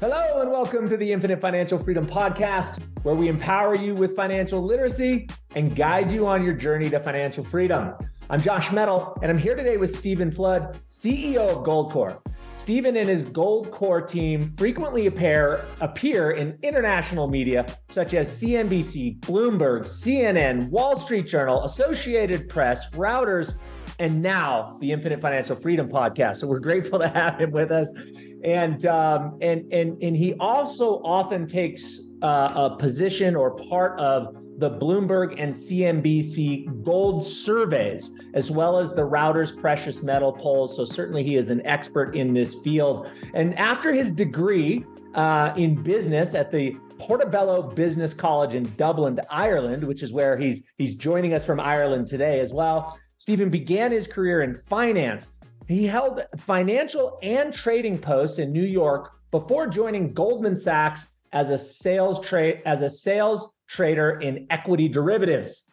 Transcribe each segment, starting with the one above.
Hello and welcome to the Infinite Financial Freedom Podcast, where we empower you with financial literacy and guide you on your journey to financial freedom. I'm Josh Metal, and I'm here today with Stephen Flood, CEO of GoldCore. Stephen and his GoldCore team frequently appear in international media such as CNBC, Bloomberg, CNN, Wall Street Journal, Associated Press, Reuters, and now the Infinite Financial Freedom Podcast. So we're grateful to have him with us. And he also often takes a position or part of the Bloomberg and CNBC gold surveys, as well as the Reuters Precious Metals Poll. So certainly he is an expert in this field. And after his degree in business at the Portobello Business College in Dublin, Ireland, which is where he's joining us from Ireland today as well, Stephen began his career in finance. He held financial and trading posts in New York before joining Goldman Sachs as a sales trader in equity derivatives.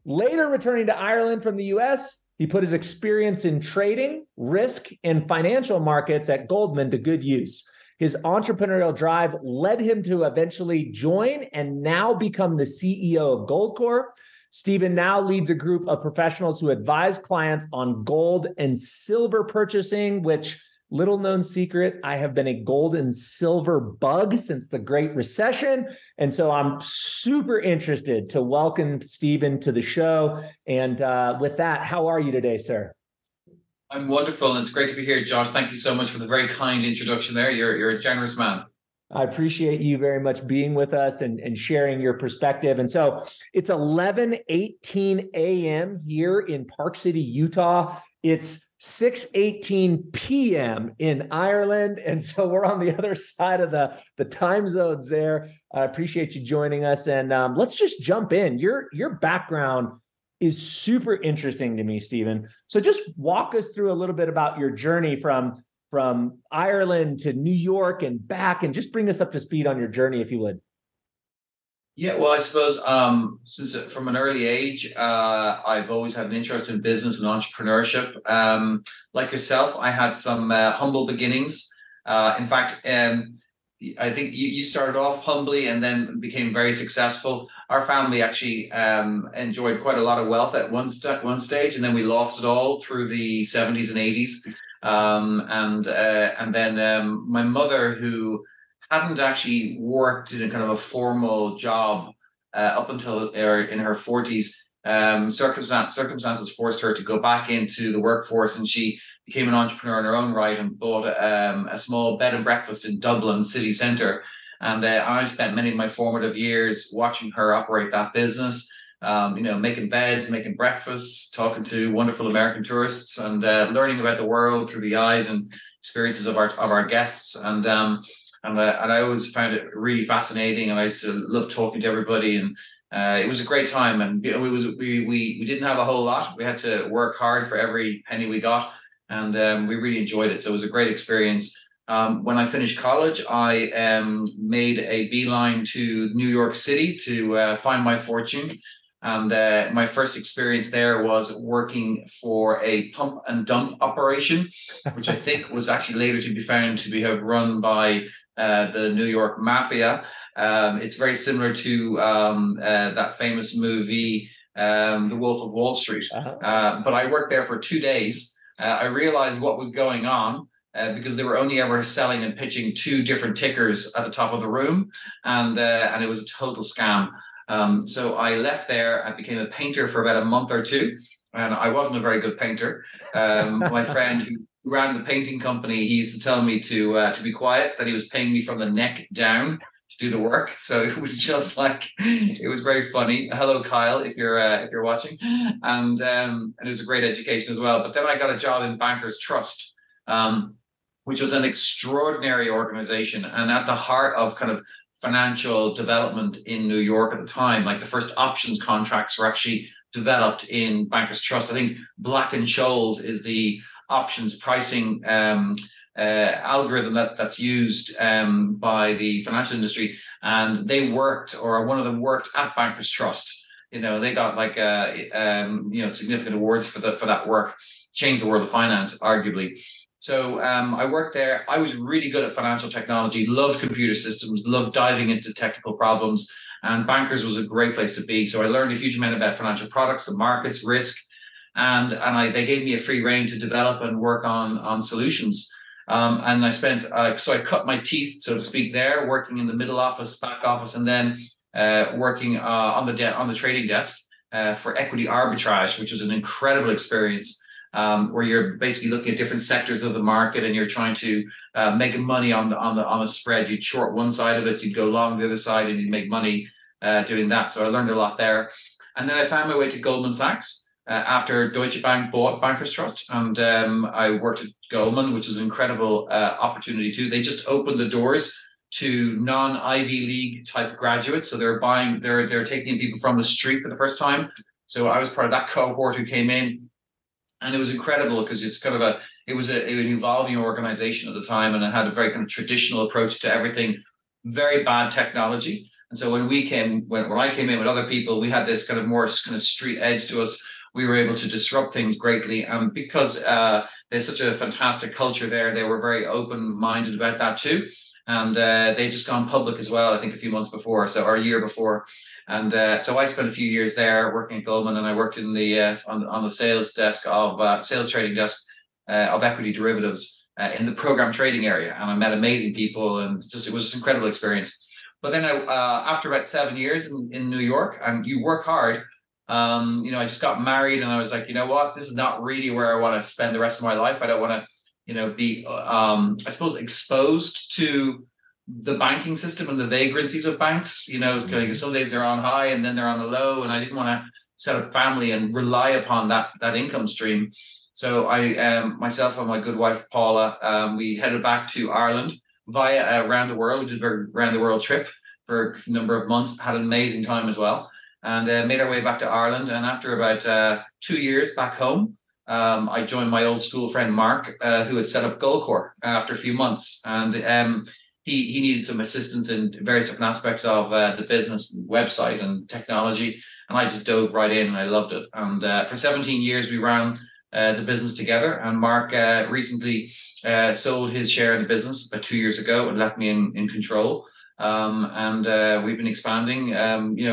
Later returning to Ireland from the US, he put his experience in trading, risk, and financial markets at Goldman to good use. His entrepreneurial drive led him to eventually join and now become the CEO of GoldCore. Stephen now leads a group of professionals who advise clients on gold and silver purchasing, which, little known secret, I have been a gold and silver bug since the Great Recession. And so I'm super interested to welcome Stephen to the show. And with that, how are you today, sir? I'm wonderful. And it's great to be here, Josh. Thank you so much for the very kind introduction there. You're a generous man. I appreciate you very much being with us and sharing your perspective. And so it's 11:18 a.m. here in Park City, Utah. It's 6:18 p.m. in Ireland. And so we're on the other side of the time zones there. I appreciate you joining us. And let's just jump in. Your background is super interesting to me, Stephen. So just walk us through a little bit about your journey from Ireland to New York and back, and just bring us up to speed on your journey, if you would. Yeah, well, I suppose since from an early age, I've always had an interest in business and entrepreneurship. Like yourself, I had some humble beginnings. In fact, I think you started off humbly and then became very successful. Our family actually enjoyed quite a lot of wealth at one stage, and then we lost it all through the 70s and 80s. And then my mother, who hadn't actually worked in a kind of a formal job up until in her 40s, circumstances forced her to go back into the workforce, and she became an entrepreneur in her own right and bought a small bed and breakfast in Dublin city centre. And I spent many of my formative years watching her operate that business. Making beds, making breakfast, talking to wonderful American tourists, and learning about the world through the eyes and experiences of our guests. And I always found it really fascinating. And I used to love talking to everybody. And it was a great time. And we didn't have a whole lot. We had to work hard for every penny we got, and we really enjoyed it. So it was a great experience. When I finished college, I made a beeline to New York City to find my fortune. And my first experience there was working for a pump and dump operation, which I think was actually later to be found to be run by the New York mafia. It's very similar to that famous movie, The Wolf of Wall Street. But I worked there for 2 days. I realized what was going on because they were only ever selling and pitching 2 different tickers at the top of the room. And it was a total scam. So I left there. I became a painter for about a month or 2, and I wasn't a very good painter. My friend who ran the painting company, he used to tell me to be quiet, that he was paying me from the neck down to do the work. So it was just like, it was very funny. Hello, Kyle, if you're watching. And it was a great education as well. But then I got a job in Bankers Trust, which was an extraordinary organization, and at the heart of kind of financial development in New York at the time. Like the first options contracts were actually developed in Bankers Trust. I think Black and Scholes is the options pricing algorithm that's used by the financial industry, and they worked, or one of them worked at Bankers Trust. They got like significant awards for that work. Changed the world of finance, arguably. So I worked there. I was really good at financial technology, loved computer systems, loved diving into technical problems, and bankers was a great place to be. So I learned a huge amount about financial products, the markets, risk, and they gave me a free rein to develop and work on solutions. And I spent so I cut my teeth, so to speak, there, working in the middle office, back office, and then working on the trading desk for equity arbitrage, which was an incredible experience. Where you're basically looking at different sectors of the market and you're trying to make money on the spread. You'd short one side of it, you'd go long the other side, and you'd make money doing that. So I learned a lot there. And then I found my way to Goldman Sachs after Deutsche Bank bought Bankers Trust, and I worked at Goldman, which was an incredible opportunity too. They just opened the doors to non-Ivy League type graduates, so they're taking in people from the street for the first time. So I was part of that cohort who came in. And it was incredible because it's kind of an evolving organization at the time, and it had a very kind of traditional approach to everything, very bad technology. And so when I came in with other people, we had this kind of more kind of street edge to us. We were able to disrupt things greatly. And because there's such a fantastic culture there, they were very open-minded about that too. And they'd just gone public as well, I think a few months before, or a year before. And so I spent a few years there working at Goldman, and I worked in the on the sales desk of sales trading desk of equity derivatives in the program trading area. And I met amazing people, and it was just an incredible experience. But then after about 7 years in New York, and you work hard, I just got married, and I was like, you know what, this is not really where I want to spend the rest of my life. I don't want to, be, I suppose, exposed to the banking system and the vagrancies of banks. Some days they're on high and then they're on the low, and I didn't want to set up family and rely upon that income stream. So I, myself and my good wife Paula, we headed back to Ireland via around the world. We did a round the world trip for a number of months, had an amazing time as well, and made our way back to Ireland. And after about 2 years back home, I joined my old school friend Mark, who had set up GoldCore after a few months, and he needed some assistance in various different aspects of the business, website, and technology, and I just dove right in, and I loved it. And for 17 years, we ran the business together. And Mark recently sold his share in the business about 2 years ago and left me in control. And we've been expanding,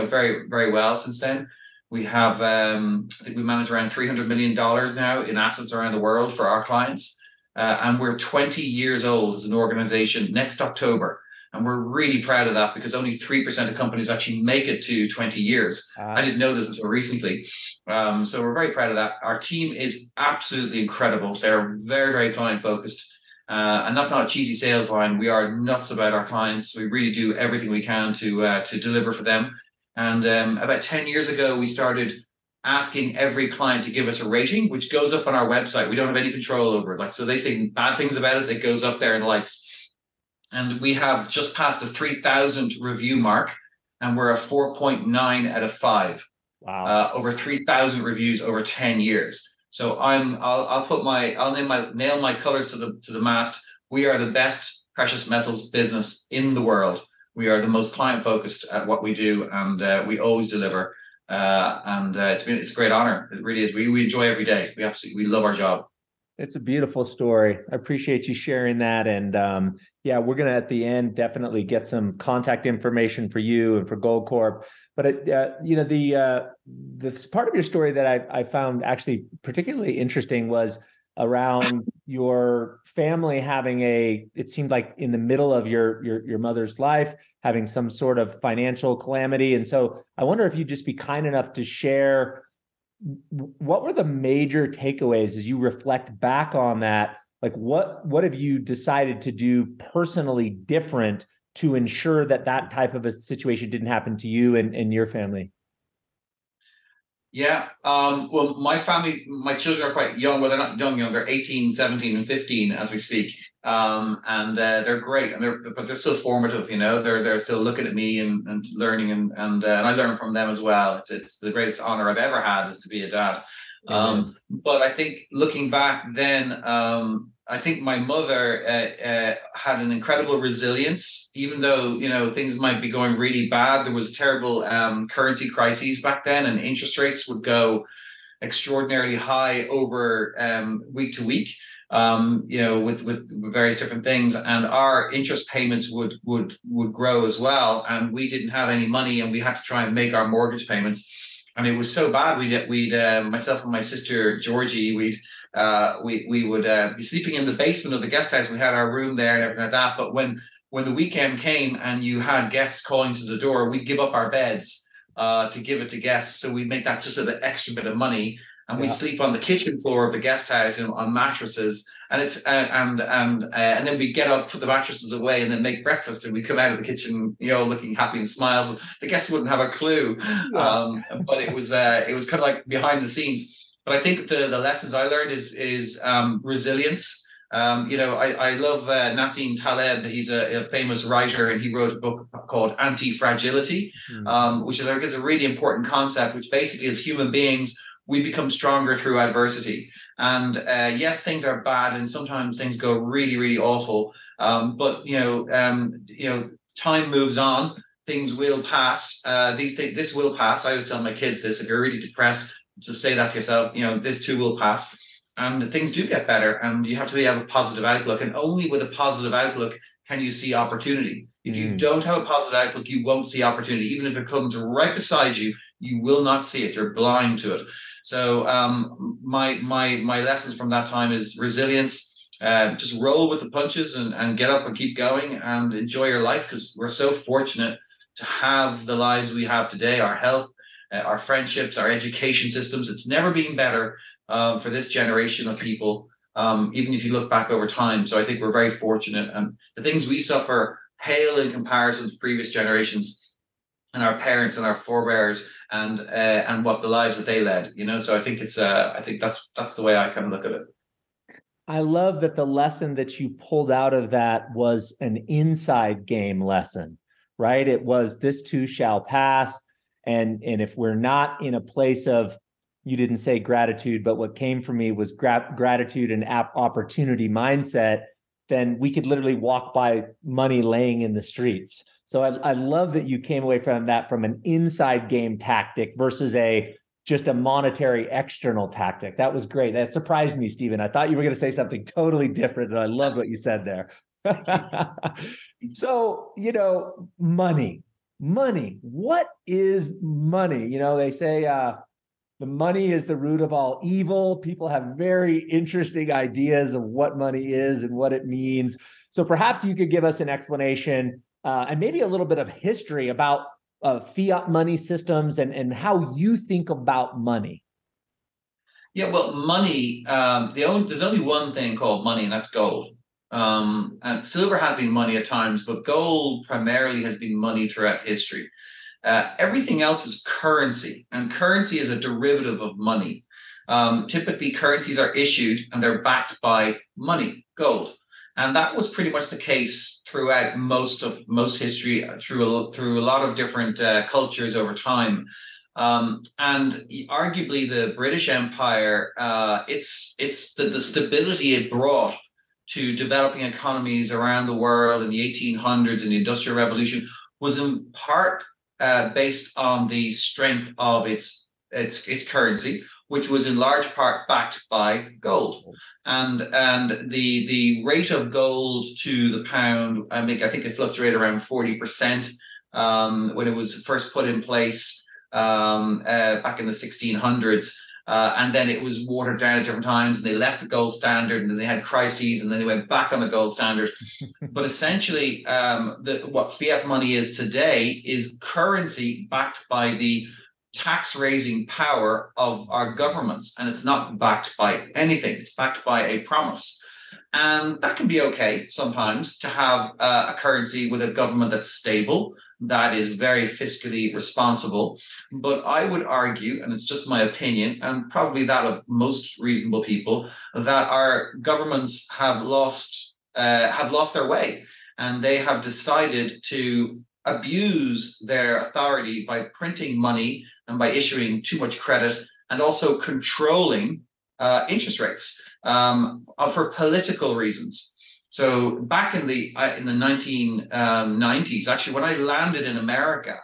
very, very well since then. We have, I think we manage around $300 million now in assets around the world for our clients. And we're 20 years old as an organization next October. And we're really proud of that because only 3% of companies actually make it to 20 years. I didn't know this until recently. So we're very proud of that. Our team is absolutely incredible. They're very, very client focused. And that's not a cheesy sales line. We are nuts about our clients. We really do everything we can to deliver for them. And about 10 years ago, we started asking every client to give us a rating, which goes up on our website. We don't have any control over it. So they say bad things about us, it goes up there in the lights. And we have just passed the 3,000 review mark, and we're a 4.9 out of 5. Wow. Over 3,000 reviews over 10 years. So I'll nail my colors to the mast. We are the best precious metals business in the world. We are the most client focused at what we do, and we always deliver. It's a great honor. It really is. We enjoy every day. We love our job. It's a beautiful story. I appreciate you sharing that. And we're going to, at the end, definitely get some contact information for you and for GoldCore. But, this part of your story that I found actually particularly interesting was around your family having it seemed like in the middle of your mother's life, having some sort of financial calamity. And so I wonder if you'd just be kind enough to share what were the major takeaways as you reflect back on that? Like what have you decided to do personally different to ensure that type of a situation didn't happen to you and your family? Yeah. Well, my family, my children are quite young. Well, they're not young. They're 18, 17, and 15 as we speak. And they're great, but they're still formative. They're still looking at me and learning, and I learn from them as well. It's the greatest honor I've ever had is to be a dad. But I think looking back then, I think my mother had an incredible resilience, even though things might be going really bad. There was terrible currency crises back then, and interest rates would go extraordinarily high over week to week. with various different things, and our interest payments would grow as well, and we didn't have any money, and we had to try and make our mortgage payments, and it was so bad. We'd myself and my sister Georgie, we would be sleeping in the basement of the guest house. We had our room there and everything like that. But when the weekend came and you had guests calling to the door, we'd give up our beds to give it to guests. So we'd make that just an extra bit of money, and we'd sleep on the kitchen floor of the guest house, on mattresses. And and then we'd get up, put the mattresses away, and then make breakfast. And we'd come out of the kitchen, looking happy and smiles. The guests wouldn't have a clue, but it was kind of like behind the scenes. But I think the lessons I learned is resilience. I love Nassim Taleb. He's a famous writer, and he wrote a book called Anti-Fragility, which I think is a really important concept, which basically, as human beings, we become stronger through adversity. And yes, things are bad, and sometimes things go really, really awful. But time moves on. Things will pass. This will pass. I always tell my kids this: if you're really depressed, just say that to yourself. This too will pass, and things do get better. And you have to have a positive outlook. And only with a positive outlook can you see opportunity. If you don't have a positive outlook, you won't see opportunity. Even if it comes right beside you, you will not see it. You're blind to it. So my lessons from that time is resilience. Just roll with the punches and get up and keep going and enjoy your life, because we're so fortunate to have the lives we have today, our health, our friendships, our education systems. It's never been better for this generation of people, even if you look back over time. So I think we're very fortunate, and the things we suffer pale in comparison to previous generations and our parents and our forebears, and what the lives that they led. So I think that's the way I kind of look at it. I love that the lesson that you pulled out of that was an inside game lesson, right? It was, this too shall pass. And if we're not in a place of, you didn't say gratitude, but what came for me was gratitude and opportunity mindset, then we could literally walk by money laying in the streets. So I love that you came away from that from an inside game tactic versus just a monetary external tactic. That was great. That surprised me, Stephen. I thought you were going to say something totally different, and I loved what you said there. So, money. What is money? They say the money is the root of all evil. People have very interesting ideas of what money is and what it means. So perhaps you could give us an explanation and maybe a little bit of history about fiat money systems and how you think about money. Yeah, well, money, there's only one thing called money, and that's gold. And silver has been money at times, but gold primarily has been money throughout history. Everything else is currency, and currency is a derivative of money. Typically, currencies are issued and they're backed by money, gold. And that was pretty much the case throughout most history, through a lot of different cultures over time. And arguably, the British Empire, it's the stability it brought to developing economies around the world in the 1800s and the Industrial Revolution was in part based on the strength of its currency, which was in large part backed by gold. And the rate of gold to the pound, I think it fluctuated around 40% when it was first put in place back in the 1600s. And then it was watered down at different times, and they left the gold standard, and then they had crises, and then they went back on the gold standard. But essentially, what fiat money is today is currency backed by the tax-raising power of our governments, and it's not backed by anything. It's backed by a promise. And that can be okay sometimes, to have a currency with a government that's stable, that is very fiscally responsible. But I would argue, and it's just my opinion, and probably that of most reasonable people, that our governments have lost their way, and they have decided to abuse their authority by printing money and by issuing too much credit, and also controlling interest rates for political reasons. So back in the 1990s, actually, when I landed in America,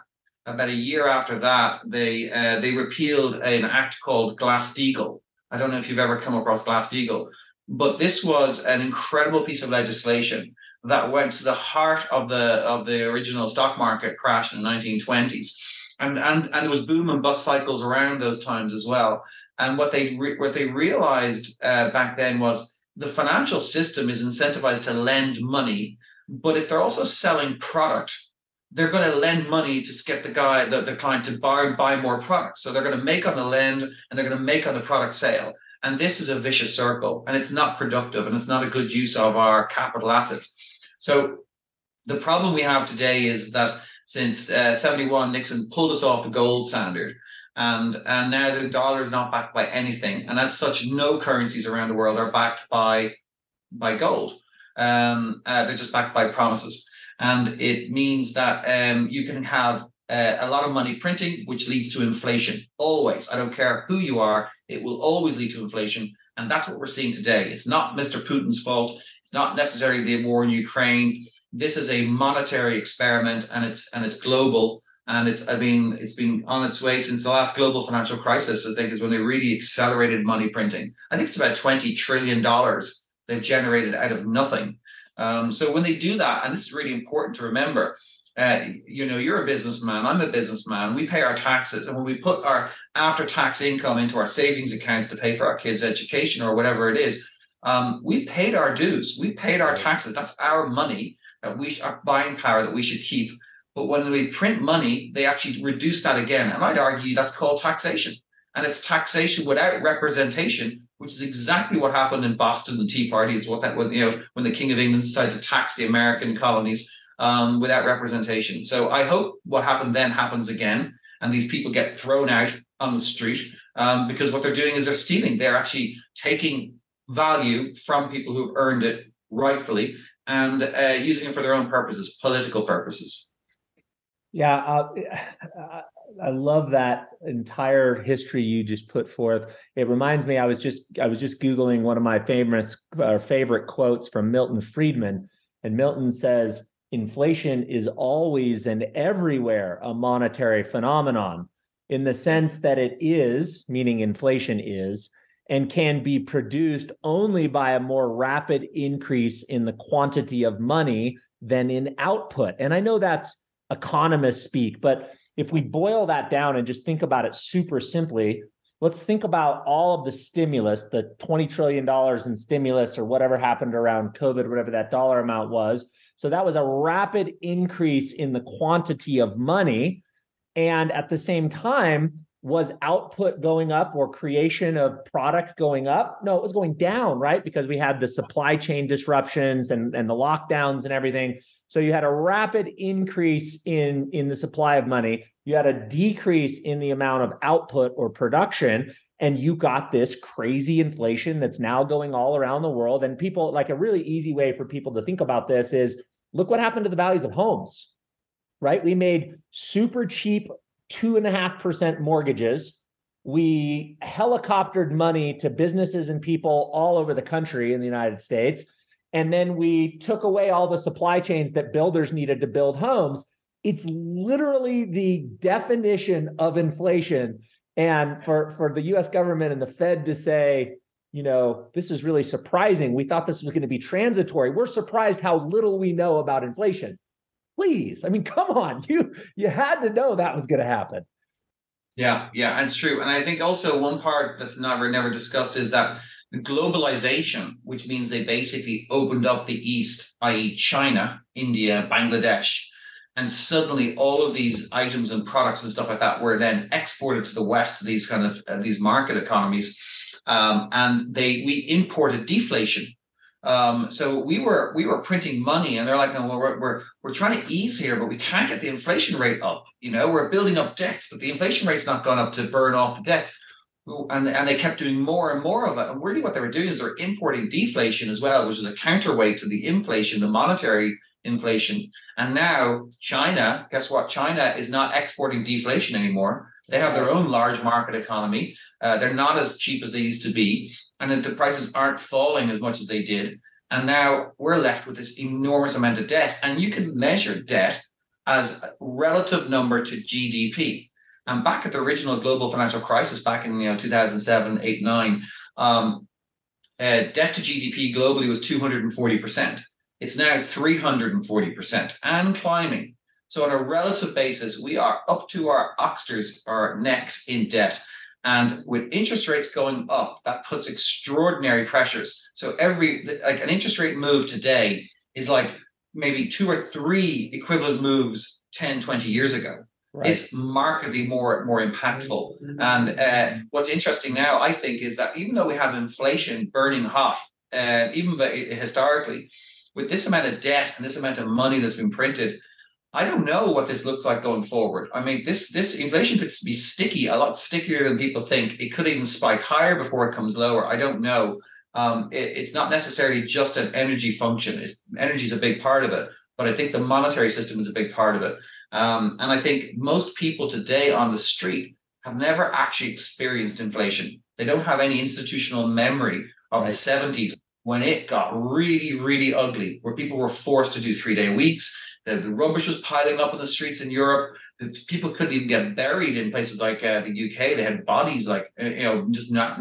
about a year after that, they repealed an act called Glass-Steagall. I don't know if you've ever come across Glass-Steagall, But this was an incredible piece of legislation that went to the heart of the original stock market crash in the 1920s. And there was boom and bust cycles around those times as well. And what they realized back then was the financial system is incentivized to lend money, but if they're also selling product, they're going to lend money to get the client to buy more product. So they're going to make on the lend and they're going to make on the product sale. And this is a vicious circle, and it's not productive, and it's not a good use of our capital assets. So the problem we have today is that since 71, Nixon pulled us off the gold standard, and now the dollar is not backed by anything. And as such, no currencies around the world are backed by gold. They're just backed by promises. And it means that you can have a lot of money printing, which leads to inflation. Always. I don't care who you are. It will always lead to inflation. And that's what we're seeing today. It's not Mr. Putin's fault. It's not necessarily the war in Ukraine. This is a monetary experiment, and it's global. And it's been on its way since the last global financial crisis, I think, is when they really accelerated money printing. I think it's about $20 trillion they've generated out of nothing. So when they do that, and this is really important to remember, you're a businessman, I'm a businessman, we pay our taxes, and when we put our after-tax income into our savings accounts to pay for our kids' education or whatever it is, we paid our dues, we paid our taxes. That's our money, our buying power that we should keep. But when we print money, they actually reduce that again. And I'd argue that's called taxation. And it's taxation without representation, which is exactly what happened in Boston, the Tea Party. Is when the King of England decided to tax the American colonies without representation. So I hope what happened then happens again, and these people get thrown out on the street because what they're doing is they're stealing. They're actually taking value from people who've earned it rightfully and using it for their own purposes, political purposes. Yeah, I love that entire history you just put forth. It reminds me, I was just Googling one of my favorite quotes from Milton Friedman, and Milton says, "Inflation is always and everywhere a monetary phenomenon, in the sense that it is," meaning inflation is, "and can be produced only by a more rapid increase in the quantity of money than in output." And I know that's economists speak, but if we boil that down and just think about it super simply, let's think about all of the stimulus, the $20 trillion in stimulus or whatever happened around COVID, whatever that dollar amount was. So that was a rapid increase in the quantity of money. And at the same time, was output going up or creation of product going up? No, it was going down, right? Because we had the supply chain disruptions and the lockdowns and everything. So you had a rapid increase in the supply of money. You had a decrease in the amount of output or production, and you got this crazy inflation that's now going all around the world. And people, like, a really easy way for people to think about this is, look what happened to the values of homes, right? We made super cheap 2.5% mortgages. We helicoptered money to businesses and people all over the country in the United States. And then we took away all the supply chains that builders needed to build homes. It's literally the definition of inflation. And for the US government and the Fed to say, this is really surprising. We thought this was going to be transitory. We're surprised how little we know about inflation. Please, I mean, come on. You had to know that was going to happen. Yeah, it's true. And I think also one part that's never discussed is that globalization, which means they basically opened up the East, i.e. China, India, Bangladesh, and suddenly all of these items and products and stuff like that were then exported to the West, these kind of these market economies, and we imported deflation. So we were printing money, and they're like, no, we're trying to ease here, but we can't get the inflation rate up. We're building up debts, but the inflation rate's not gone up to burn off the debts. And they kept doing more and more of it. And really what they were doing is they're importing deflation as well, which is a counterweight to the inflation, the monetary inflation. And now China, guess what? China is not exporting deflation anymore. They have their own large market economy. They're not as cheap as they used to be. And the prices aren't falling as much as they did. And now we're left with this enormous amount of debt. And you can measure debt as a relative number to GDP. And back at the original global financial crisis back in 2007, 8, 9, debt to GDP globally was 240%. It's now 340% and climbing. So on a relative basis, we are up to our oxters, our necks in debt. And with interest rates going up, that puts extraordinary pressures. So an interest rate move today is like maybe 2 or 3 equivalent moves 10, 20 years ago. Right. It's markedly more impactful. And what's interesting now, I think, is that even though we have inflation burning hot, even historically, with this amount of debt and this amount of money that's been printed, I don't know what this looks like going forward. I mean, this inflation could be sticky, a lot stickier than people think. It could even spike higher before it comes lower. I don't know. It's not necessarily just an energy function. Energy is a big part of it, but I think the monetary system is a big part of it. And I think most people today on the street have never actually experienced inflation. They don't have any institutional memory of the 70s when it got really, really ugly, where people were forced to do 3-day weeks. The rubbish was piling up in the streets in Europe. People couldn't even get buried in places like the UK. They had bodies just not,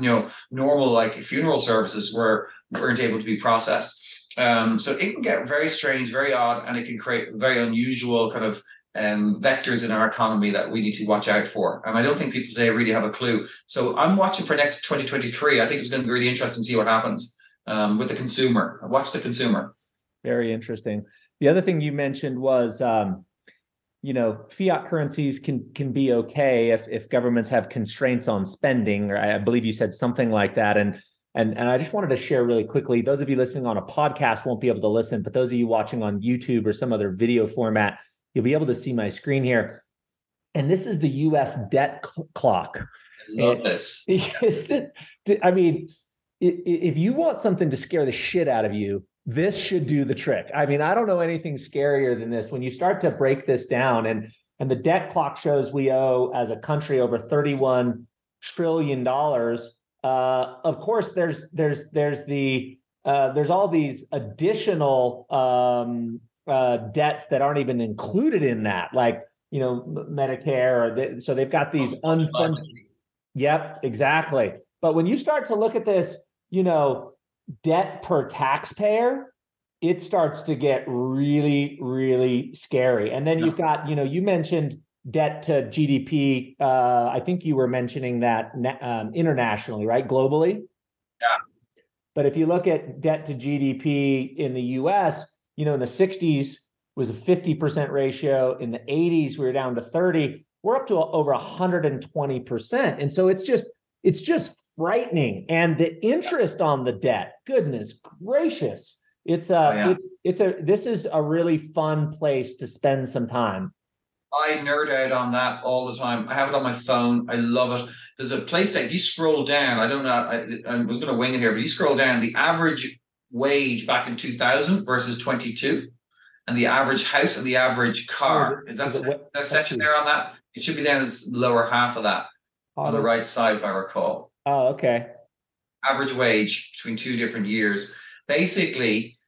normal like funeral services weren't able to be processed. So it can get very strange, very odd, and it can create very unusual kind of vectors in our economy that we need to watch out for. And I don't think people today really have a clue. So I'm watching for next 2023. I think it's going to be really interesting to see what happens with the consumer. Watch the consumer. Very interesting. The other thing you mentioned was, fiat currencies can be okay if governments have constraints on spending, or I believe you said something like that. And I just wanted to share really quickly, those of you listening on a podcast won't be able to listen, but those of you watching on YouTube or some other video format, you'll be able to see my screen here. And this is the US debt clock. I love this. I mean, if you want something to scare the shit out of you, this should do the trick. I mean, I don't know anything scarier than this. When you start to break this down, and the debt clock shows we owe as a country over $31 trillion. Of course, there's all these additional debts that aren't even included in that, like Medicare. So they've got these unfunded. Yep, exactly. But when you start to look at this, debt per taxpayer, it starts to get really, really scary. And then you've got, you mentioned debt to GDP. I think you were mentioning that internationally, right? Globally. Yeah. But if you look at debt to GDP in the US, in the 60s was a 50% ratio. In the 80s, we were down to 30. We're up to over 120%. And so it's just frightening. And the interest on the debt, goodness gracious. This is a really fun place to spend some time. I nerd out on that all the time. I have it on my phone. I love it. There's a place that if you scroll down, I don't know, I was going to wing it here, but you scroll down, the average wage back in 2000 versus 22, and the average house and the average car. Is that section there on that? It should be down in the lower half of that on the right side, if I recall. Oh, okay. Average wage between 2 different years. Basically,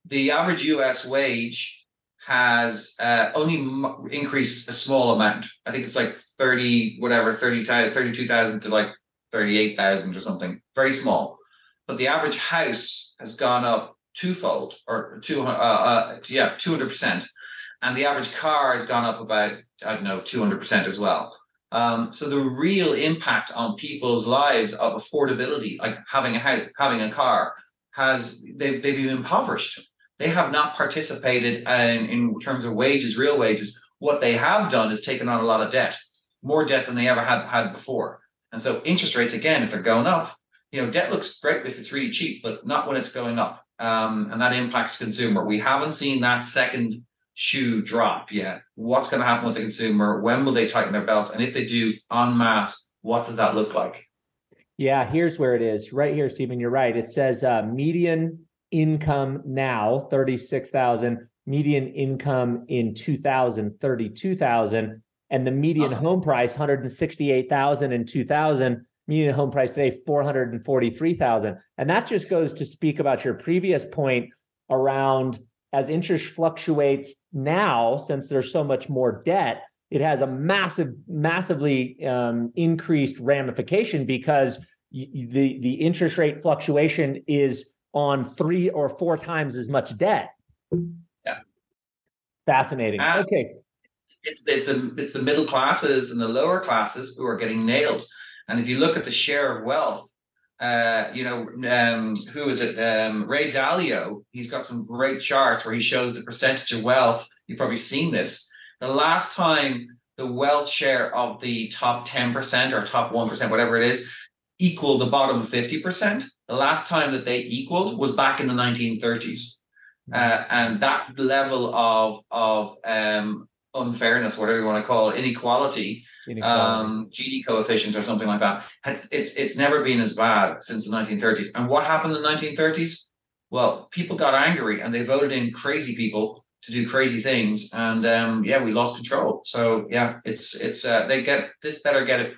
the average US wage has only increased a small amount. I think it's like 32,000 to like 38,000 or something. Very small. But the average house has gone up twofold, or 200%. And the average car has gone up about, 200% as well. So the real impact on people's lives of affordability, like having a house, having a car, they've been impoverished. They have not participated in terms of wages, real wages. What they have done is taken on a lot of debt, more debt than they ever had before. And so interest rates, again, if they're going up, debt looks great if it's really cheap, but not when it's going up. And that impacts consumer. We haven't seen that second shoe drop yet. What's going to happen with the consumer? When will they tighten their belts? And if they do en masse, what does that look like? Yeah, here's where it is. Right here, Stephen, you're right. It says median income now, 36,000, median income in 2000, 32,000, and the median home price, 168,000 in 2000, median home price today, 443,000. And that just goes to speak about your previous point around, as interest fluctuates now, since there's so much more debt, it has a massively increased ramification, because the interest rate fluctuation is on 3 or 4 times as much debt. Yeah. Fascinating. Okay. It's the middle classes and the lower classes who are getting nailed. And if you look at the share of wealth, who is it? Ray Dalio, he's got some great charts where he shows the percentage of wealth. You've probably seen this. The last time the wealth share of the top 10% or top 1%, whatever it is, equaled the bottom 50%, the last time that they equaled was back in the 1930s. And that level of unfairness, whatever you want to call it, inequality, Gini coefficient or something like that, it's never been as bad since the 1930s. And what happened in the 1930s? Well, people got angry and they voted in crazy people to do crazy things, and we lost control. So yeah, they get this better get it.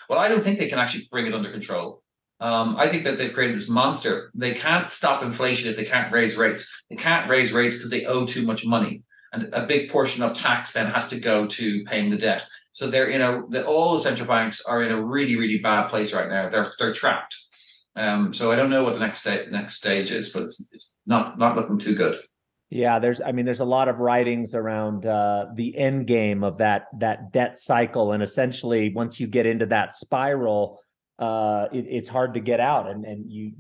Well, I don't think they can actually bring it under control. I think that they've created this monster. They can't stop inflation if they can't raise rates. They can't raise rates because they owe too much money, and a big portion of tax then has to go to paying the debt. So they're all the central banks are in a really, really bad place right now. They're trapped. So I don't know what the next stage is, but it's not looking too good. Yeah, there's a lot of writings around the end game of that debt cycle, and essentially once you get into that spiral, it's hard to get out, and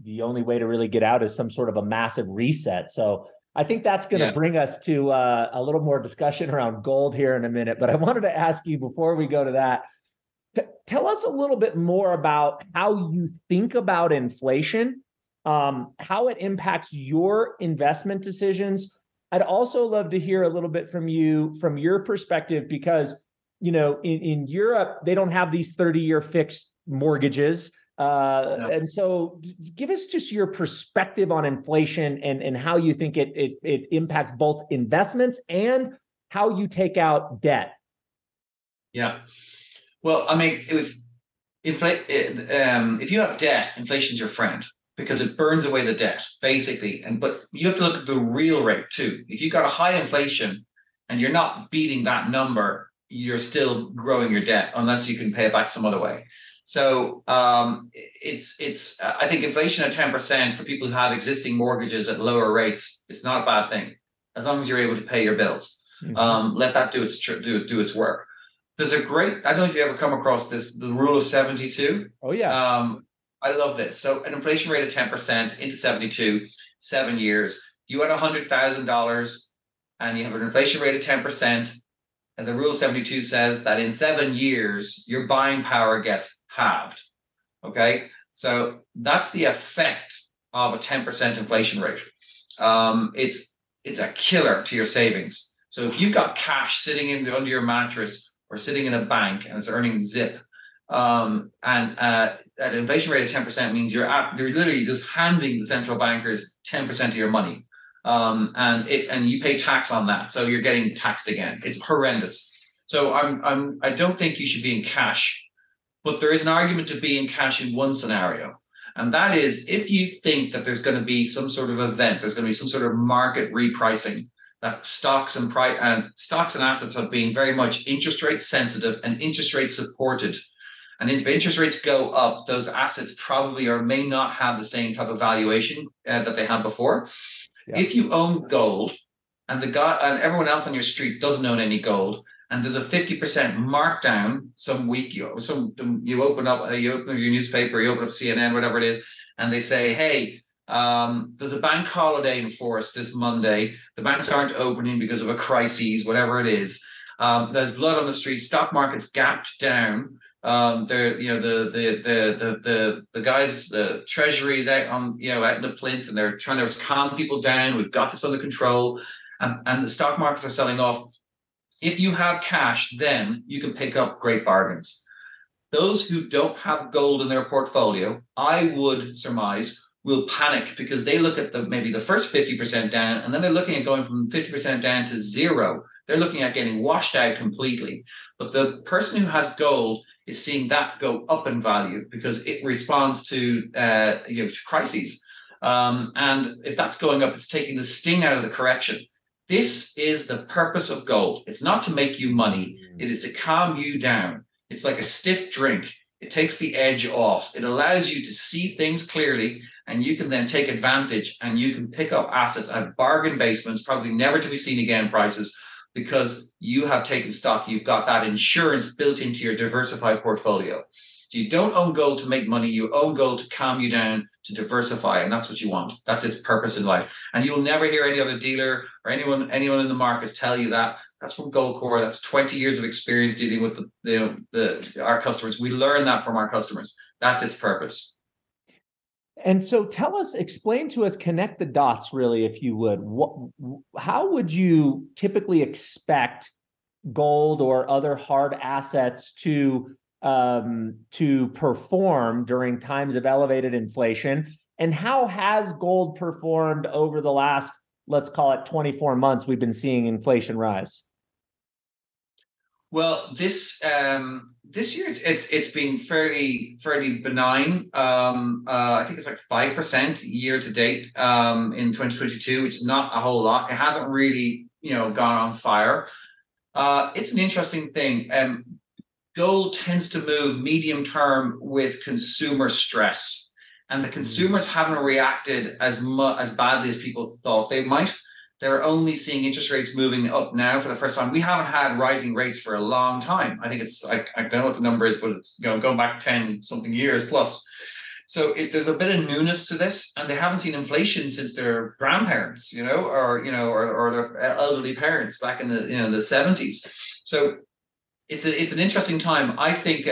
the only way to really get out is some sort of a massive reset. So I think that's going to bring us to a little more discussion around gold here in a minute. But I wanted to ask you before we go to that, tell us a little bit more about how you think about inflation, how it impacts your investment decisions. I'd also love to hear a little bit from you, from your perspective, because, in Europe, they don't have these 30-year fixed mortgages. And so give us just your perspective on inflation and how you think it impacts both investments and how you take out debt. Yeah. Well, I mean, if you have debt, inflation's your friend because it burns away the debt, basically. But you have to look at the real rate too. If you've got a high inflation and you're not beating that number, you're still growing your debt unless you can pay it back some other way. So I think inflation at 10% for people who have existing mortgages at lower rates, it's not a bad thing as long as you're able to pay your bills. Mm-hmm. Let that do its work. There's I don't know if you ever come across this, the rule of 72. Oh yeah. I love this. So an inflation rate of 10% into 72, 7 years, you had $100,000 and you have an inflation rate of 10%. And the rule of 72 says that in 7 years, your buying power gets halved. Okay. So that's the effect of a 10% inflation rate. It's a killer to your savings. So if you've got cash sitting under your mattress or sitting in a bank and it's earning zip, at an inflation rate of 10% means you're literally just handing the central bankers 10% of your money. And you pay tax on that. So you're getting taxed again. It's horrendous. So I don't think you should be in cash, but there is an argument to be in cash in one scenario. And that is if you think that there's going to be some sort of event, there's going to be some sort of market repricing, that stocks and assets have been very much interest rate sensitive and interest rate supported. And if interest rates go up, those assets probably or may not have the same type of valuation that they had before. Yeah. If you own gold and everyone else on your street doesn't own any gold, and there's a 50% markdown some week, you open up your newspaper, you open up CNN, whatever it is, and they say, hey, there's a bank holiday enforced this Monday. The banks aren't opening because of a crisis, whatever it is. There's blood on the street. Stock market's gapped down. The guys, the treasury's out on, at the plinth, and they're trying to calm people down. We've got this under control, and the stock markets are selling off. If you have cash, then you can pick up great bargains. Those who don't have gold in their portfolio, I would surmise, will panic because they look at maybe the first 50% down, and then they're looking at going from 50% down to zero. They're looking at getting washed out completely. But the person who has gold is seeing that go up in value because it responds to crises. And if that's going up, it's taking the sting out of the correction. This is the purpose of gold. It's not to make you money. It is to calm you down. It's like a stiff drink. It takes the edge off. It allows you to see things clearly, and you can then take advantage, and you can pick up assets at bargain basements, probably never to be seen again prices, because you have taken stock. You've got that insurance built into your diversified portfolio. So you don't own gold to make money. You own gold to calm you down, to diversify, and that's what you want. That's its purpose in life. And you'll never hear any other dealer or anyone in the markets tell you that. That's from GoldCore. That's 20 years of experience dealing with our customers. We learn that from our customers. That's its purpose. And so explain to us, connect the dots really, if you would. How would you typically expect gold or other hard assets to perform during times of elevated inflation? And how has gold performed over the last, let's call it 24 months, we've been seeing inflation rise? Well, this year it's been fairly benign. I think it's like 5% year to date in 2022, which is not a whole lot. It hasn't really gone on fire. It's an interesting thing. Gold tends to move medium term with consumer stress, and the consumers haven't reacted as badly as people thought they might. They're only seeing interest rates moving up now for the first time. We haven't had rising rates for a long time. I think I don't know what the number is, but it's going back 10 something years plus. So there's a bit of newness to this, and they haven't seen inflation since their grandparents, or their elderly parents back in the the 70s. So it's an interesting time. I think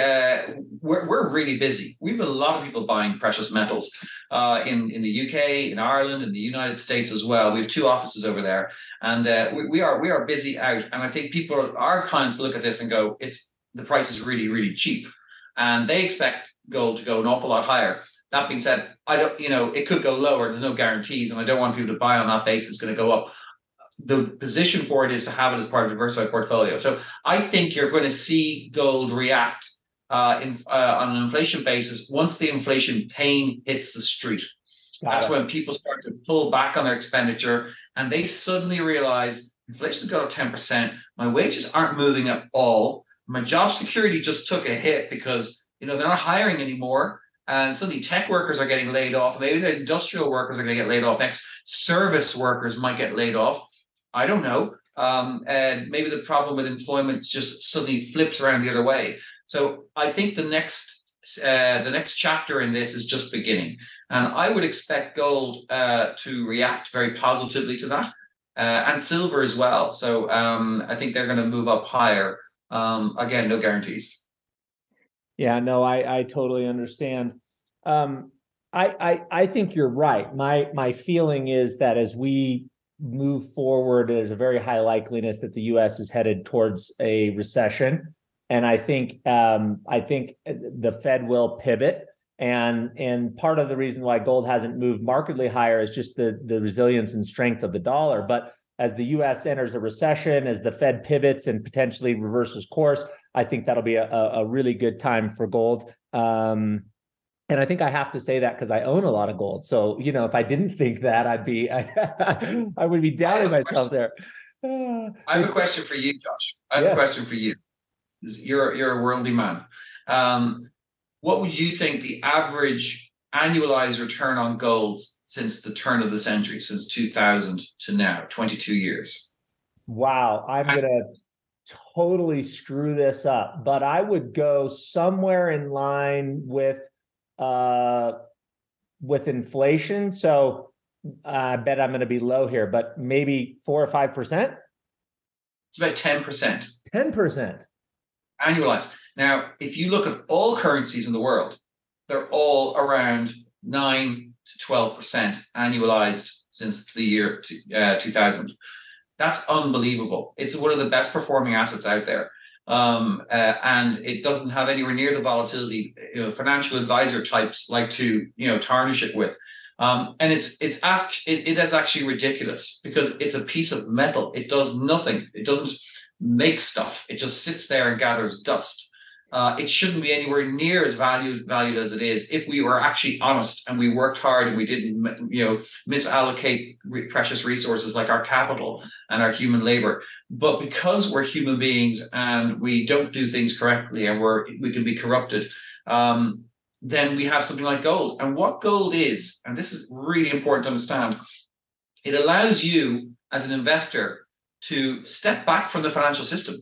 we're really busy. We have a lot of people buying precious metals in the UK, in Ireland, in the United States as well. We have 2 offices over there, and we are busy out. And I think our clients look at this and go, the price is really, really cheap, and they expect gold to go an awful lot higher. That being said, I don't, it could go lower. There's no guarantees, and I don't want people to buy on that basis. It's going to go up. The position for it is to have it as part of a diversified portfolio. So I think you're going to see gold react on an inflation basis once the inflation pain hits the street. That's when people start to pull back on their expenditure, and they suddenly realize inflation's got up 10%. My wages aren't moving at all. My job security just took a hit because they're not hiring anymore. And suddenly tech workers are getting laid off. Maybe the industrial workers are going to get laid off. Next, service workers might get laid off. I don't know. And maybe the problem with employment just suddenly flips around the other way. So I think the next chapter in this is just beginning. And I would expect gold to react very positively to that, and silver as well. So I think they're going to move up higher. Again, no guarantees. Yeah, no, I totally understand. I think you're right. My feeling is that as we move forward, there's a very high likeliness that the U.S. is headed towards a recession, and I think the Fed will pivot. And part of the reason why gold hasn't moved markedly higher is just the resilience and strength of the dollar. But as the U.S. enters a recession, as the Fed pivots and potentially reverses course, I think that'll be a really good time for gold. And I think I have to say that because I own a lot of gold. So, if I didn't think that, I would be doubting myself there. I have a question for you, Josh. I have a question for you. You're a worldly man. What would you think the average annualized return on gold since the turn of the century, since 2000 to now, 22 years? Wow. I'm going to totally screw this up, but I would go somewhere in line with inflation. So I bet I'm going to be low here, but maybe 4 or 5%. It's about 10%. 10% annualized. Now, if you look at all currencies in the world, they're all around 9 to 12% annualized since the year 2000. That's unbelievable. It's one of the best performing assets out there. And it doesn't have anywhere near the volatility financial advisor types like to tarnish it with. And it is actually ridiculous because it's a piece of metal. It does nothing. It doesn't make stuff. It just sits there and gathers dust. it shouldn't be anywhere near as valued as it is if we were actually honest and we worked hard and we didn't, misallocate precious resources like our capital and our human labor. But because we're human beings and we don't do things correctly and we can be corrupted, then we have something like gold. And what gold is, and this is really important to understand, it allows you as an investor to step back from the financial system,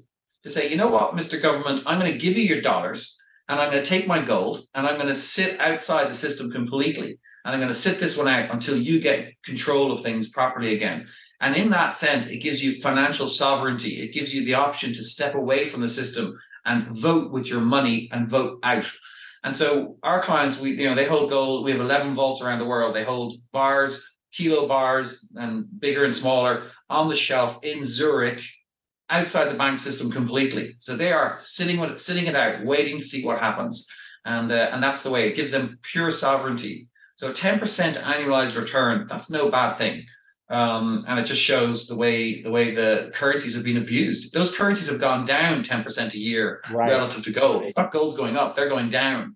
to say, you know what, Mr. Government, I'm going to give you your dollars and I'm going to take my gold and I'm going to sit outside the system completely. And I'm going to sit this one out until you get control of things properly again. And in that sense, it gives you financial sovereignty. It gives you the option to step away from the system and vote with your money and vote out. And so our clients, they hold gold. We have 11 vaults around the world. They hold bars, kilo bars, and bigger and smaller on the shelf in Zurich, outside the bank system completely. So they are sitting it out, waiting to see what happens. And that's the way. It gives them pure sovereignty. So 10% annualized return, that's no bad thing. And it just shows the way the currencies have been abused. Those currencies have gone down 10% a year relative to gold. It's not gold's going up, they're going down.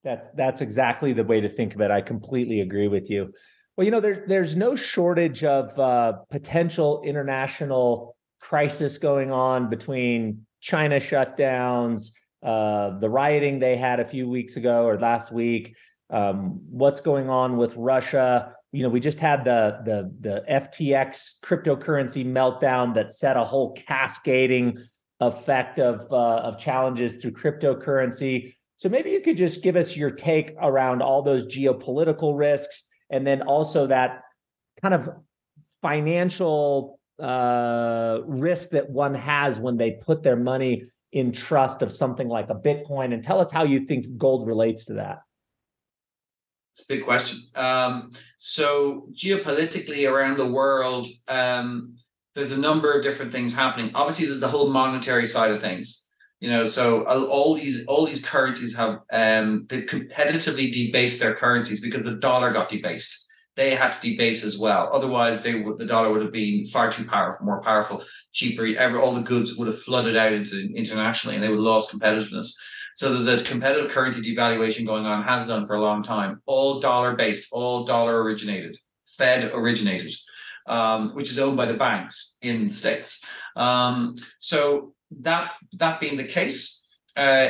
That's exactly the way to think of it. I completely agree with you. Well, there's no shortage of potential international crisis going on between China shutdowns, the rioting they had a few weeks ago or last week, what's going on with Russia. We just had the FTX cryptocurrency meltdown that set a whole cascading effect of challenges through cryptocurrency. So maybe you could just give us your take around all those geopolitical risks, and then also that kind of financial risk that one has when they put their money in trust of something like a Bitcoin, and tell us how you think gold relates to that. It's a big question. So geopolitically around the world, there's a number of different things happening. Obviously, there's the whole monetary side of things. So all these currencies have they've competitively debased their currencies because the dollar got debased. They had to debase as well. Otherwise, the dollar would have been far too powerful, more powerful, cheaper. All the goods would have flooded out internationally, and they would have lost competitiveness. So there's a competitive currency devaluation going on, has done for a long time. All dollar-based, all dollar originated, Fed originated, which is owned by the banks in the States. So that being the case,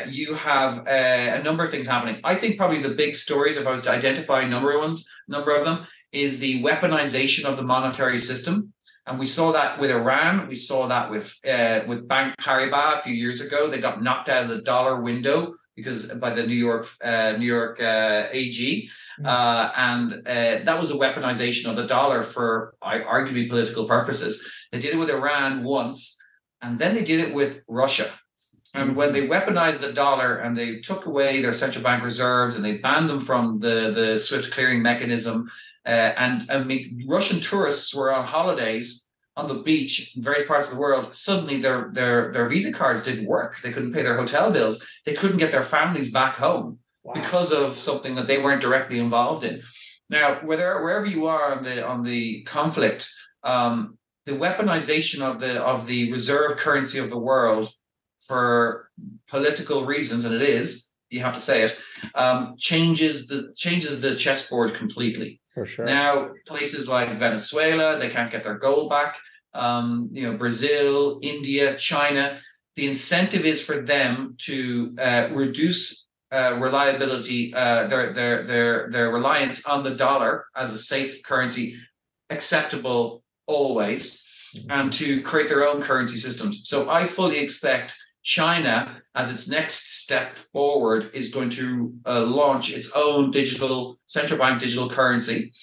you have a number of things happening. I think probably the big stories, if I was to identify a number of them, is the weaponization of the monetary system. And we saw that with Iran. We saw that with Bank Paribas a few years ago. They got knocked out of the dollar window by the New York AG. And that was a weaponization of the dollar for arguably political purposes. They did it with Iran once, and then they did it with Russia. And when they weaponized the dollar and they took away their central bank reserves and they banned them from the SWIFT clearing mechanism, and I mean, Russian tourists were on holidays on the beach in various parts of the world. Suddenly their Visa cards didn't work. They couldn't pay their hotel bills. They couldn't get their families back home because of something that they weren't directly involved in. Now, wherever you are on the conflict, the weaponization of the reserve currency of the world for political reasons, and it is, you have to say it, changes the chessboard completely. For sure. Now, places like Venezuela, they can't get their gold back. Brazil, India, China, the incentive is for them to reduce reliability, their reliance on the dollar as a safe currency, acceptable always, and to create their own currency systems. So I fully expect China, as its next step forward, is going to launch its own central bank digital currency,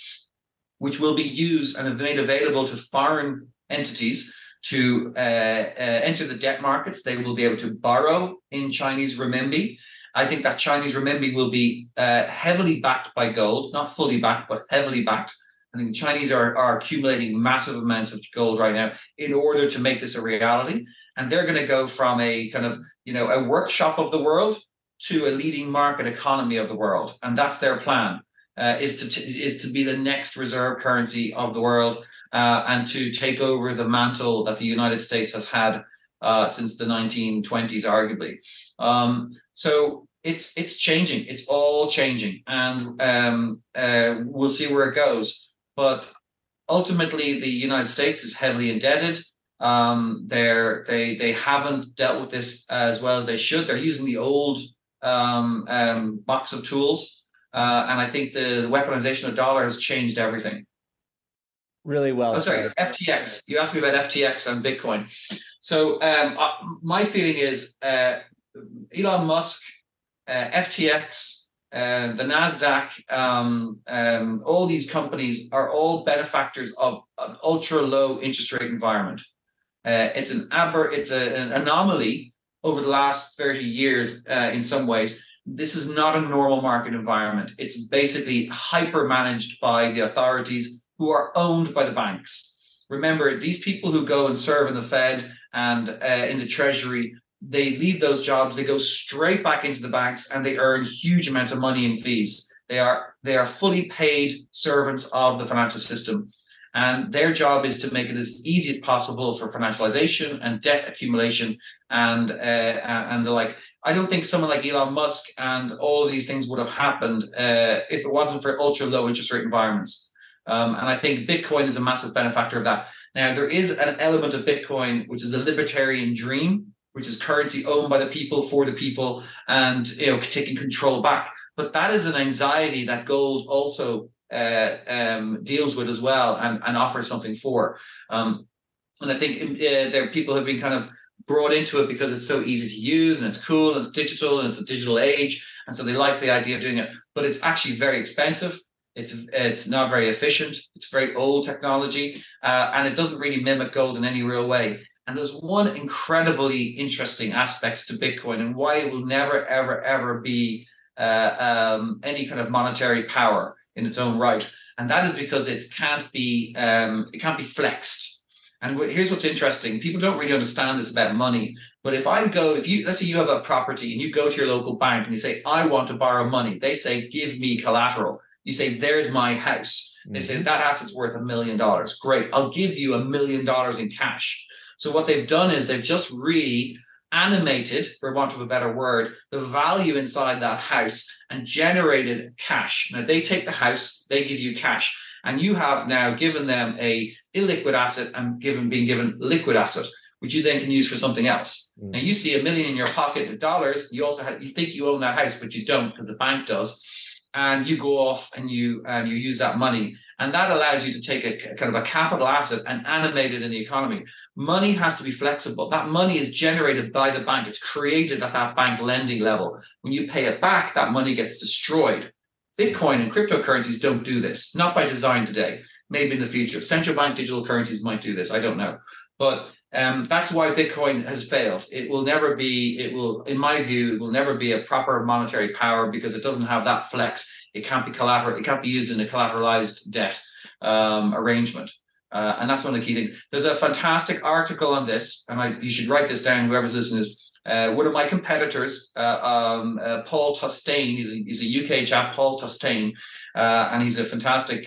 which will be used and made available to foreign entities to enter the debt markets. They will be able to borrow in Chinese renminbi. I think that Chinese renminbi will be heavily backed by gold, not fully backed, but heavily backed. I think the Chinese are accumulating massive amounts of gold right now in order to make this a reality. And they're going to go from a kind of, a workshop of the world to a leading market economy of the world. And that's their plan, is to be the next reserve currency of the world, and to take over the mantle that the United States has had since the 1920s, arguably. So it's changing. It's all changing, and we'll see where it goes. But ultimately, the United States is heavily indebted. They haven't dealt with this as well as they should. They're using the old box of tools, and I think the weaponization of the dollar has changed everything. Really well. Oh, sorry, FTX. You asked me about FTX and Bitcoin. So my feeling is Elon Musk, FTX, the NASDAQ, all these companies are all benefactors of an ultra low interest rate environment. It's an anomaly over the last 30 years in some ways. This is not a normal market environment. It's basically hyper managed by the authorities who are owned by the banks. Remember, these people who go and serve in the Fed and in the Treasury, they leave those jobs, they go straight back into the banks, and they earn huge amounts of money in fees. They are fully paid servants of the financial system. And their job is to make it as easy as possible for financialization and debt accumulation and the like. I don't think someone like Elon Musk and all of these things would have happened if it wasn't for ultra low interest rate environments. And I think Bitcoin is a massive benefactor of that. Now, there is an element of Bitcoin, which is a libertarian dream, which is currency owned by the people for the people and taking control back. But that is an anxiety that gold also deals with as well and offers something for. And I think there are people who have been kind of brought into it because it's so easy to use and it's cool and it's digital and it's a digital age. And so they like the idea of doing it, but it's actually very expensive. It's not very efficient. It's very old technology, and it doesn't really mimic gold in any real way. And there's one incredibly interesting aspect to Bitcoin and why it will never, ever, ever be any kind of monetary power in its own right. And that is because it can't be flexed. And here's what's interesting. People don't really understand this about money. But let's say you have a property and you go to your local bank and you say, I want to borrow money. They say, give me collateral. You say, there's my house. They say, that asset's worth $1 million. Great. I'll give you $1 million in cash. So what they've done is they've just really animated, for want of a better word, the value inside that house and generated cash. Now, they take the house, they give you cash, and you have now given them a illiquid asset and being given liquid asset, which you then can use for something else. Now, you see $1 million in your pocket of dollars. You also you think you own that house, but you don't because the bank does. And you go off and you use that money. And that allows you to take a kind of a capital asset and animate it in the economy. Money has to be flexible. That money is generated by the bank. It's created at that bank lending level. When you pay it back, that money gets destroyed. Bitcoin and cryptocurrencies don't do this, not by design today. Maybe in the future. Central bank digital currencies might do this. I don't know. But that's why Bitcoin has failed. In my view, it will never be a proper monetary power because it doesn't have that flex. It can't be collateral. It can't be used in a collateralized debt arrangement. And that's one of the key things. There's a fantastic article on this, and you should write this down, whoever's listening is. One of my competitors, Paul Tustane, he's a UK chap, Paul Tustane, and he's a fantastic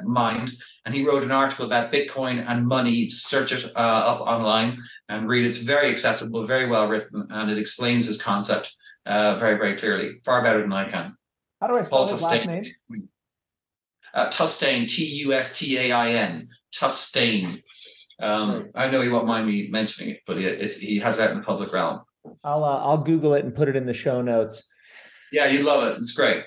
mind. And he wrote an article about Bitcoin and money. Search it up online and read it. It's very accessible, very well written, and it explains this concept very, very clearly, far better than I can. How do I spell his last name? Tustane, Tustain, Tustane. I know he won't mind me mentioning it, but he has that in the public realm. I'll Google it and put it in the show notes. Yeah, you love it. It's great.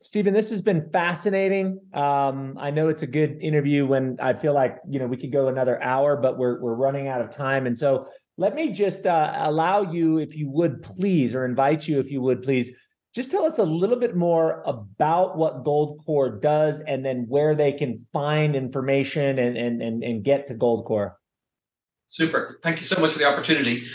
Stephen, this has been fascinating. I know it's a good interview when I feel like, we could go another hour, but we're running out of time. And so let me just allow you, if you would please, or invite you, if you would please, just tell us a little bit more about what GoldCore does and then where they can find information and get to GoldCore. Super. Thank you so much for the opportunity.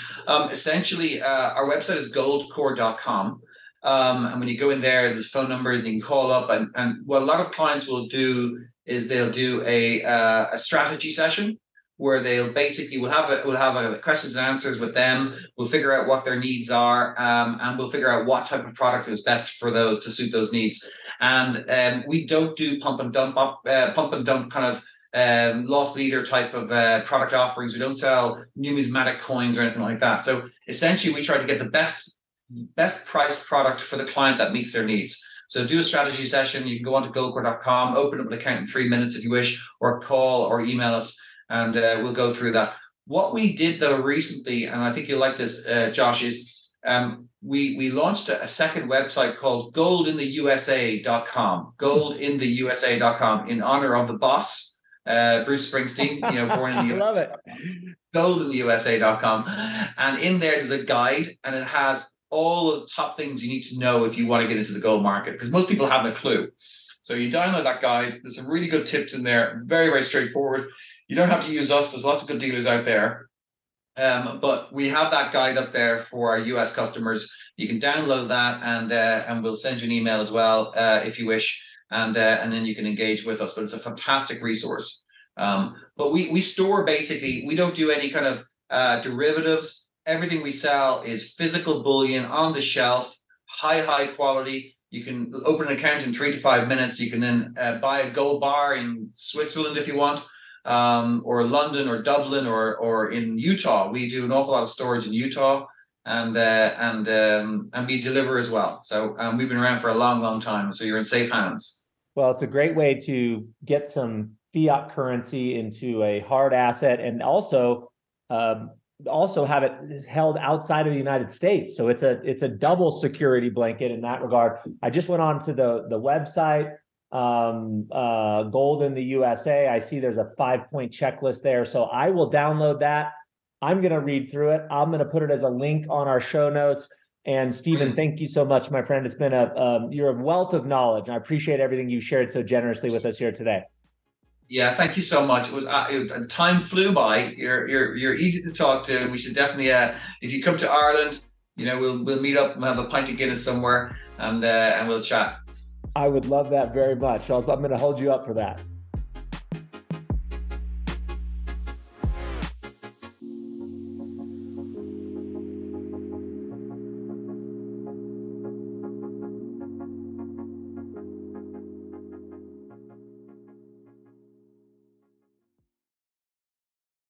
Essentially, our website is goldcore.com. And when you go in there, there's phone numbers and you can call up. And what a lot of clients will do is they'll do a strategy session where we'll have a questions and answers with them. We'll figure out what their needs are, and we'll figure out what type of product is best for those to suit those needs. And we don't do pump and dump kind of loss leader type of product offerings. We don't sell numismatic coins or anything like that. So essentially, we try to get the best price product for the client that meets their needs. So do a strategy session. You can go onto GoldCore.com, open up an account in 3 minutes if you wish, or call or email us, and we'll go through that. What we did though recently, and I think you'll like this, Josh, is we launched a second website called goldintheusa.com, goldintheusa.com, in honor of the boss, Bruce Springsteen, born in the I love it. goldintheusa.com. And in there's a guide, and it has all of the top things you need to know if you want to get into the gold market, because most people haven't a clue. So you download that guide. There's some really good tips in there. Very, very straightforward. You don't have to use us. There's lots of good dealers out there. But we have that guide up there for our US customers. You can download that, and we'll send you an email as well if you wish, and then you can engage with us. But it's a fantastic resource. But we store, basically, we don't do any kind of derivatives. Everything we sell is physical bullion on the shelf, high quality. You can open an account in 3 to 5 minutes. You can then buy a gold bar in Switzerland if you want, or London or Dublin or in Utah. We do an awful lot of storage in Utah, and we deliver as well. So we've been around for a long time. So you're in safe hands. Well, it's a great way to get some fiat currency into a hard asset, and also have it held outside of the United States. So it's a double security blanket in that regard. I just went on to the website, Gold in the USA. I see there's a 5-point checklist there. So I will download that. I'm going to read through it. I'm going to put it as a link on our show notes. And Stephen, thank you so much, my friend. It's been you're a wealth of knowledge. I appreciate everything you shared so generously with us here today. Yeah, thank you so much. It was time flew by. You're easy to talk to. We should definitely, if you come to Ireland, we'll meet up and have a pint of Guinness somewhere, and we'll chat. I would love that very much. I'm going to hold you up for that.